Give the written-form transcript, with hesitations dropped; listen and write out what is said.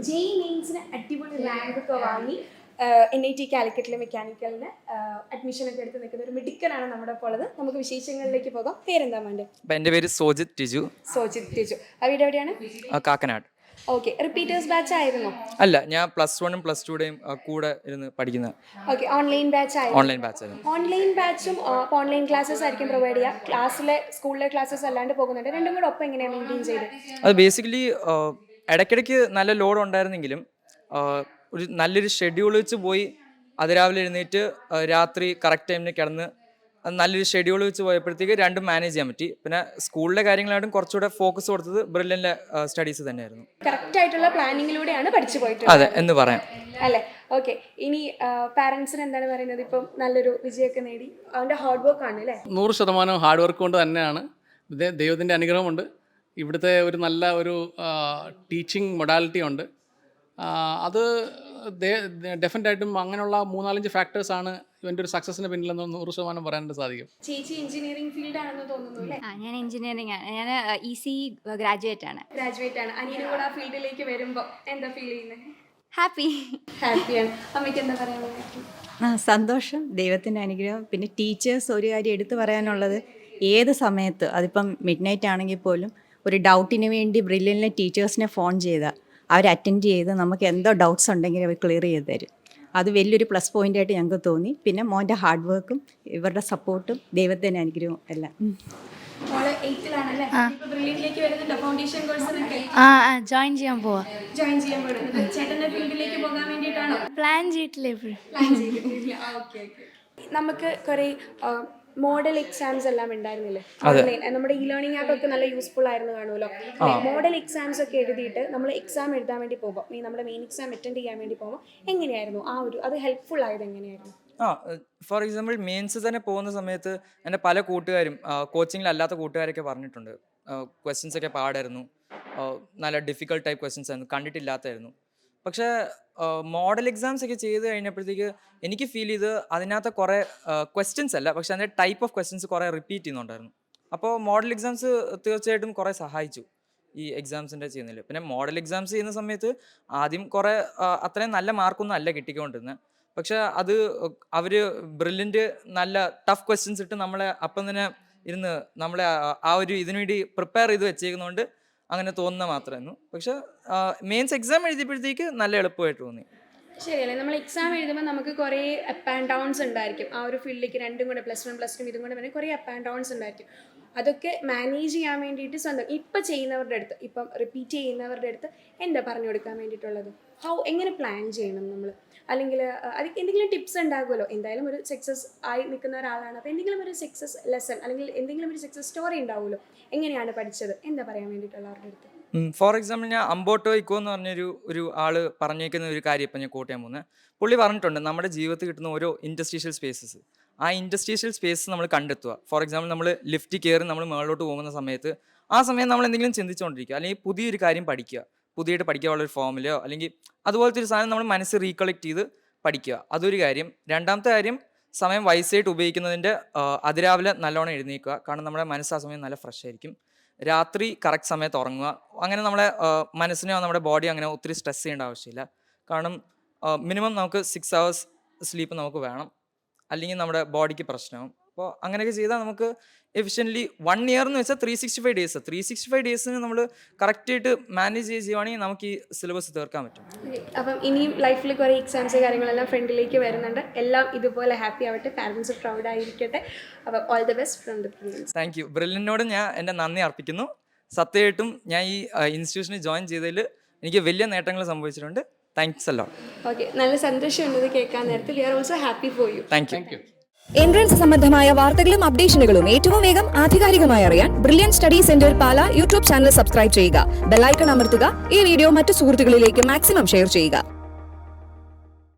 JEE മെയിൻസിന് അടിപൊളി റാങ്കൊക്കെ വാങ്ങി NIT കാലിക്കറ്റിലെ മെക്കാനിക്കലിന് അഡ്മിഷനൊക്കെ എടുത്ത് നിൽക്കുന്ന ഒരു മിടുക്കനാണ് നമ്മുടെ ഇപ്പോൾ ഉള്ളത്. നമുക്ക് വിശേഷങ്ങളിലേക്ക് പോകാം. പേരെന്താ വേണ്ടത്? എൻ്റെ പേര് സോജിത് ടിജു. ആ വീട് എവിടെയാണ്? കാക്കനാട്. ഓക്കെ, റിപ്പീറ്റേഴ്സ് ബാച്ച് ആയിരുന്നോ? അല്ല, ഞാൻ +1 +2 കൂടെ ഇരുന്ന് പഠിക്കുന്ന. ഓക്കെ, ഓൺലൈൻ ബാച്ച് ആയിരുന്നു. ഓൺലൈൻ ബാച്ചും ഓൺലൈൻ ക്ലാസ്സസ് ആയിരിക്കും പ്രൊവൈഡ് ചെയ്യുക. സ്കൂളിലെ ക്ലാസ്സസ് അല്ലാണ്ട് പോകുന്നുണ്ട്. രണ്ടും കൂടെ ഒപ്പം എങ്ങനെയാണ് മെയിൻറ്റെയിൻ ചെയ്ത്? അത് ബേസിക്കലി ഇടയ്ക്കിടയ്ക്ക് നല്ല ലോഡ് ഉണ്ടായിരുന്നെങ്കിലും ഒരു നല്ലൊരു ഷെഡ്യൂൾ വെച്ച് പോയി അതിരാവിലെ എഴുന്നേറ്റ് രാത്രി കറക്റ്റ് ടൈമിന് കിടന്ന് നല്ലൊരു ഷെഡ്യൂൾ വെച്ച് പോയപ്പോഴത്തേക്ക് രണ്ടും മാനേജ് ചെയ്യാൻ പറ്റി. പിന്നെ സ്കൂളിലെ കാര്യങ്ങളായിട്ടും കുറച്ചുകൂടെ ഫോക്കസ് കൊടുത്തത് ബ്രില്യൻ്റ് സ്റ്റഡീസ് തന്നെയായിരുന്നു. കറക്റ്റ് ആയിട്ടുള്ള പ്ലാനിങ്ങിലൂടെയാണ് പഠിച്ചു പോയിട്ട്. അതെ എന്ന് പറയാം അല്ലേ? ഓക്കെ, ഇനി പാരൻസിന് എന്താണ് പറയുന്നത്? ഇപ്പം നല്ലൊരു വിജയമൊക്കെ നേടി അവൻ്റെ ഹാർഡ് വർക്ക് ആണ് അല്ലേ? 100% ഹാർഡ് വർക്ക് കൊണ്ട് തന്നെയാണ്. ദൈവത്തിൻ്റെ അനുഗ്രഹമുണ്ട്. ഇവിടുത്തെ ഒരു നല്ല ഒരു ടീച്ചിങ് മൊഡാലിറ്റി ഉണ്ട്. അത് ഡെഫിനറ്റായിട്ടും അങ്ങനെയുള്ള 3-4 ഫാക്ടേഴ്സാണ് ഇവൻ്റെ ഒരു സക്സസിന് പിന്നിലെന്ന് 100% പറയാനായിട്ട് സാധിക്കും. ചേച്ചി എഞ്ചിനീയറിംഗ് ഫീൽഡ് ആണെന്ന് തോന്നുന്നു അല്ലേ? ഞാൻ എഞ്ചിനീയറിംഗ് ആണ്. ഞാൻ ECE ഗ്രാജുവേറ്റ് ആണ്. അനിയനും കൂടെ ആ ഫീൽഡിലേക്ക് വരുമ്പോൾ എന്താ ഫീൽ ചെയ്യുന്നത്? ഹാപ്പിയാണ്. അമ്മയ്ക്ക് എന്താ പറയാനുള്ളത്? സന്തോഷം, ദൈവത്തിൻ്റെ അനുഗ്രഹം. പിന്നെ ടീച്ചേഴ്സ് ഒരു കാര്യം എടുത്തു പറയാനുള്ളത്, ഏത് സമയത്ത് അതിപ്പം മിഡ് നൈറ്റ് ആണെങ്കിൽ പോലും ഒരു ഡൗട്ടിന് വേണ്ടി ബ്രില്യൻ്റിലെ ടീച്ചേഴ്സിനെ ഫോൺ ചെയ്താൽ അവർ അറ്റൻഡ് ചെയ്ത് നമുക്ക് എന്തോ ഡൗട്ട്സ് ഉണ്ടെങ്കിൽ അവർ ക്ലിയർ ചെയ്ത് തരും. അത് വലിയൊരു പ്ലസ് പോയിൻ്റായിട്ട് ഞങ്ങൾക്ക് തോന്നി. പിന്നെ മോൻ്റെ ഹാർഡ് വർക്കും ഇവരുടെ സപ്പോർട്ടും ദൈവത്തിൻ്റെ അനുഗ്രഹവും എല്ലാം. ജോയിൻ ചെയ്യാൻ പോവാ. പ്ലാൻ ചെയ്തിട്ടില്ല. നമുക്ക് കുറേ മോഡൽ എക്സാംസ് എല്ലാം ഉണ്ടായിരുന്നില്ലേ? നമ്മുടെ ലേണിംഗ് ആപ്പ് ഒക്കെ നല്ല യൂസ്ഫുൾ ആയിരുന്നു കാണുമല്ലോ. മോഡൽ എക്സാംസ് ഒക്കെ എഴുതിയിട്ട് നമ്മൾ എക്സാം എഴുതാൻ വേണ്ടി പോകുമ്പോൾ, നമ്മുടെ മെയിൻ എക്സാം അറ്റൻഡ് ചെയ്യാൻ വേണ്ടി പോകുമ്പോൾ എങ്ങനെയായിരുന്നു അത് ഹെൽപ്ഫുൾ ആയത്? എങ്ങനെയായിരുന്നു? ഫോർ എക്സാമ്പിൾ മെയിൻസ് തന്നെ പോകുന്ന സമയത്ത് എൻ്റെ പല കൂട്ടുകാരും കോച്ചിങ്ങിലല്ലാത്ത കൂട്ടുകാരൊക്കെ പറഞ്ഞിട്ടുണ്ട് ക്വസ്റ്റ്യൻസ് ഒക്കെ പാടായിരുന്നു, നല്ല ഡിഫിക്കൽട്ട് ടൈപ്പ് ക്വസ്റ്റ്യൻസ് ആയിരുന്നു, കണ്ടിട്ടില്ലാത്തായിരുന്നു. പക്ഷേ മോഡൽ എക്സാംസ് ഒക്കെ ചെയ്ത് കഴിഞ്ഞപ്പോഴത്തേക്ക് എനിക്ക് ഫീൽ ചെയ്ത് അതിനകത്ത് കുറേ ക്വസ്റ്റ്യൻസ് അല്ല, പക്ഷെ അതിൻ്റെ ടൈപ്പ് ഓഫ് ക്വസ്റ്റ്യൻസ് കുറേ റിപ്പീറ്റ് ചെയ്യുന്നുണ്ടായിരുന്നു. അപ്പോൾ മോഡൽ എക്സാംസ് തീർച്ചയായിട്ടും കുറേ സഹായിച്ചു ഈ എക്സാംസിൻ്റെ ചെയ്യുന്നതിൽ. പിന്നെ മോഡൽ എക്സാംസ് ചെയ്യുന്ന സമയത്ത് ആദ്യം കുറേ അത്രയും നല്ല മാർക്കൊന്നും അല്ല കിട്ടിക്കൊണ്ടിരുന്നത്. പക്ഷെ അത് അവർ ബ്രില്യൻ്റ് നല്ല ടഫ് ക്വസ്റ്റ്യൻസ് ഇട്ട് നമ്മളെ അപ്പം തന്നെ ഇരുന്ന് നമ്മളെ ആ ഒരു ഇതിനു വേണ്ടി പ്രിപ്പയർ ചെയ്ത് വെച്ചേക്കുന്നതുകൊണ്ട് അങ്ങനെ തോന്നുന്ന മാത്രമായിരുന്നു. പക്ഷെ മെയിൻസ് എക്സാം എഴുതിയപ്പോഴത്തേക്ക് നല്ല എളുപ്പമായിട്ട് തോന്നി. ശരിയല്ലേ? നമ്മൾ എക്സാം എഴുതുമ്പോൾ നമുക്ക് കുറേ അപ്പ് ആൻഡ് ഡൗൺസ് ഉണ്ടായിരിക്കും. ആ ഒരു ഫീൽഡിലേക്ക് രണ്ടും കൂടെ +1 +2 ഇതും കൂടെ വേണമെങ്കിൽ കുറേ അപ്പ് ആൻഡ് ഡൗൺസ് ഉണ്ടായിരിക്കും. അതൊക്കെ മാനേജ് ചെയ്യാൻ വേണ്ടിയിട്ട് സ്വന്തം ഇപ്പം ചെയ്യുന്നവരുടെ അടുത്ത്, ഇപ്പം റിപ്പീറ്റ് ചെയ്യുന്നവരുടെ അടുത്ത് എന്താ പറഞ്ഞു കൊടുക്കാൻ വേണ്ടിയിട്ടുള്ളത്? എങ്ങനെ പ്ലാൻ ചെയ്യണം നമ്മൾ? അല്ലെങ്കിൽ അത് എന്തെങ്കിലും ടിപ്സ് ഉണ്ടാകുമല്ലോ? എന്തായാലും ഒരു സക്സസ് ആയി നിൽക്കുന്ന ഒരാളാണ്. അപ്പോൾ എന്തെങ്കിലും ഒരു സക്സസ് ലെസൺ അല്ലെങ്കിൽ എന്തെങ്കിലും ഒരു സക്സസ് സ്റ്റോറി ഉണ്ടാവുമല്ലോ? എങ്ങനെയാണ് പഠിച്ചത്? എന്താ പറയാൻ വേണ്ടിയിട്ടുള്ളവരുടെ അടുത്ത്? ഫോർ എക്സാമ്പിൾ ഞാൻ അംബോട്ടോ ഇക്കോ എന്ന് പറഞ്ഞൊരു ആള് പറഞ്ഞേക്കുന്ന ഒരു കാര്യം ഇപ്പം ഞാൻ കോട്ട് ചെയ്യാൻ പോകുന്നത്. പുള്ളി പറഞ്ഞിട്ടുണ്ട് നമ്മുടെ ജീവിതത്തിൽ കിട്ടുന്ന ഓരോ ഇൻഡസ്ട്രീഷ്യൽ സ്പേസസ്, ആ ഇൻഡസ്ട്രീഷ്യൽ സ്പേസ് നമ്മൾ കണ്ടെത്തുക. ഫോർ എക്സാമ്പിൾ നമ്മൾ ലിഫ്റ്റ് കയറി നമ്മൾ മുകളിലോട്ട് പോകുന്ന സമയത്ത് ആ സമയം നമ്മൾ എന്തെങ്കിലും ചിന്തിച്ചുകൊണ്ടിരിക്കുക, അല്ലെങ്കിൽ പുതിയൊരു കാര്യം പഠിക്കുക, പുതിയതായിട്ട് പഠിക്കാനുള്ള ഒരു ഫോമിലോ അല്ലെങ്കിൽ അതുപോലത്തെ ഒരു സാധനം നമ്മൾ മനസ്സ് റീകളക്ട് ചെയ്ത് പഠിക്കുക. അതൊരു കാര്യം. രണ്ടാമത്തെ കാര്യം, സമയം വൈസായിട്ട് ഉപയോഗിക്കുന്നതിൻ്റെ അതിരാവിലെ നല്ലോണം എഴുന്നേൽക്കുക. കാരണം നമ്മുടെ മനസ്സ് ആ സമയം നല്ല ഫ്രഷ് ആയിരിക്കും. രാത്രി കറക്റ്റ് സമയത്ത് ഉറങ്ങുക. അങ്ങനെ നമ്മളെ മനസ്സിനോ നമ്മുടെ ബോഡിയോ അങ്ങനെ ഒത്തിരി സ്ട്രെസ് ചെയ്യേണ്ട ആവശ്യമില്ല. കാരണം മിനിമം നമുക്ക് 6 hours സ്ലീപ്പ് നമുക്ക് വേണം, അല്ലെങ്കിൽ നമ്മുടെ ബോഡിക്ക് പ്രശ്നമാകും. അപ്പോൾ അങ്ങനെയൊക്കെ ചെയ്താൽ നമുക്ക് എഫിഷ്യൻ്റ്ലി 1 year എന്ന് വെച്ചാൽ 365 ഡേയ്സിന് നമ്മൾ കറക്റ്റായിട്ട് മാനേജ് ചെയ്യുവാണെങ്കിൽ നമുക്ക് ഈ സിലബസ് തീർക്കാൻ പറ്റും. അപ്പം ഇനിയും ലൈഫിൽ കുറേ എക്സാംസ് കാര്യങ്ങളെല്ലാം ഫ്രണ്ടിലേക്ക് വരുന്നുണ്ട്. എല്ലാം ഇതുപോലെ ഹാപ്പി ആവട്ടെ, പാരൻസ് പ്രൗഡ് ആയിരിക്കട്ടെ. അപ്പം all the best from the Brilliants. Thank you. ബ്രില്യൻ്റിനോട് ഞാൻ എൻ്റെ നന്ദി അർപ്പിക്കുന്നു. സത്യമായിട്ടും ഞാൻ ഈ ഇൻസ്റ്റിറ്റ്യൂഷനിൽ ജോയിൻ ചെയ്തതിൽ എനിക്ക് വലിയ നേട്ടങ്ങൾ സംഭവിച്ചിട്ടുണ്ട്. താങ്ക്സ് അല്ലോ. ഓക്കെ, നല്ല സന്തോഷമുണ്ട് ഇത് കേൾക്കാൻ നേരത്തിൽ. We are also happy for you. Thank you. Entrance സംബന്ധമായ വാർത്തകളും അപ്ഡേഷനുകളും ഏറ്റവും വേഗം ആധികാരികമായി അറിയാൻ Brilliant Study Centre Pala YouTube channel subscribe ചെയ്യുക. ബെൽ ഐക്കൺ അമർത്തുക. ഈ വീഡിയോ മറ്റു സുഹൃത്തുക്കളിലേക്ക് മാക്സിമം ഷെയർ ചെയ്യുക.